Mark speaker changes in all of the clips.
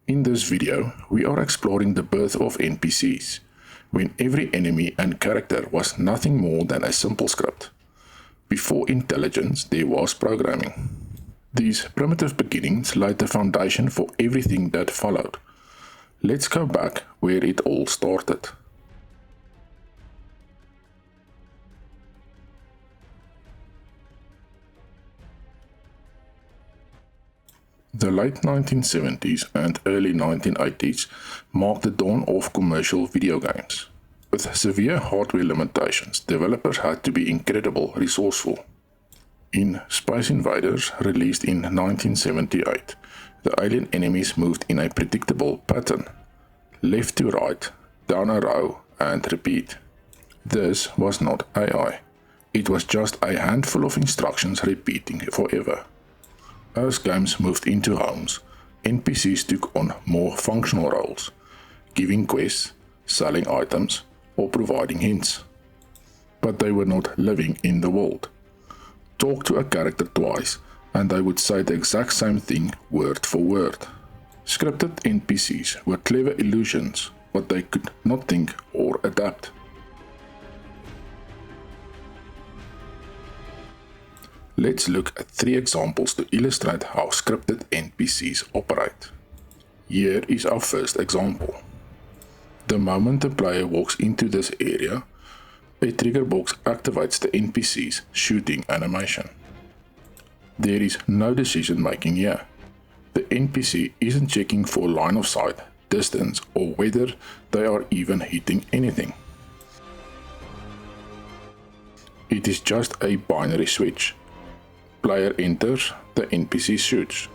Speaker 1: In this video, we are exploring the birth of NPCs, when every enemy and character was nothing more than a simple script. Before intelligence, there was programming. These primitive beginnings laid the foundation for everything that followed. Let's go back where it all started. The late 1970s and early 1980s marked the dawn of commercial video games. With severe hardware limitations, developers had to be incredibly resourceful. In Space Invaders, released in 1978, the alien enemies moved in a predictable pattern: left to right, down a row, and repeat. This was not AI. It was just a handful of instructions repeating forever. As games moved into homes, NPCs took on more functional roles, giving quests, selling items, or providing hints. But they were not living in the world. Talk to a character twice, and they would say the exact same thing word for word. Scripted NPCs were clever illusions, but they could not think or adapt. Let's look at 3 examples to illustrate how scripted NPCs operate. Here is our first example. The moment the player walks into this area, a trigger box activates the NPC's shooting animation. There is no decision making here. The NPC isn't checking for line of sight, distance, or whether they are even hitting anything. It is just a binary switch. Player enters, the NPC shoots.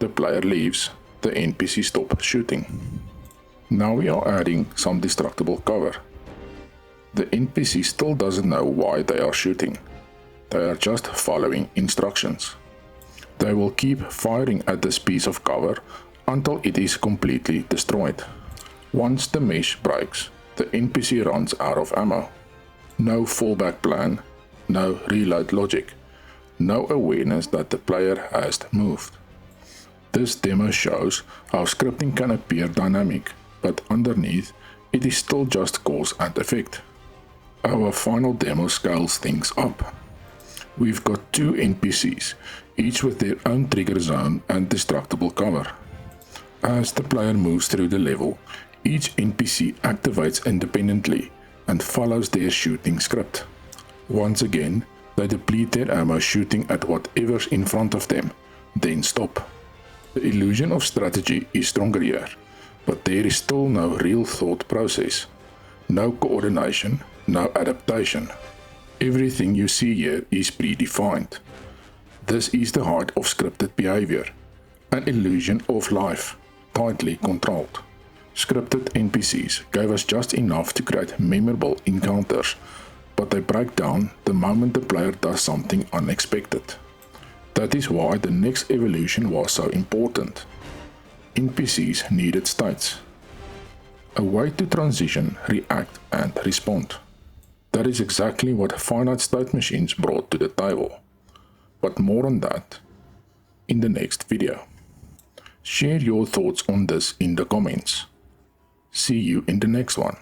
Speaker 1: The player leaves, the NPC stops shooting. Now we are adding some destructible cover. The NPC still doesn't know why they are shooting. They are just following instructions. They will keep firing at this piece of cover until it is completely destroyed. Once the mesh breaks, the NPC runs out of ammo. No fallback plan, no reload logic. No awareness that the player has moved. This demo shows how scripting can appear dynamic, but underneath, it is still just cause and effect. Our final demo scales things up. We've got 2 NPCs, each with their own trigger zone and destructible cover. As the player moves through the level, each NPC activates independently and follows their shooting script. Once again, they deplete their ammo shooting at whatever's in front of them, then stop. The illusion of strategy is stronger here, but there is still no real thought process. No coordination, no adaptation. Everything you see here is predefined. This is the height of scripted behavior, an illusion of life, tightly controlled. Scripted NPCs gave us just enough to create memorable encounters, but they break down the moment the player does something unexpected. That is why the next evolution was so important. NPCs needed states. A way to transition, react, and respond. That is exactly what finite state machines brought to the table. But more on that in the next video. Share your thoughts on this in the comments. See you in the next one.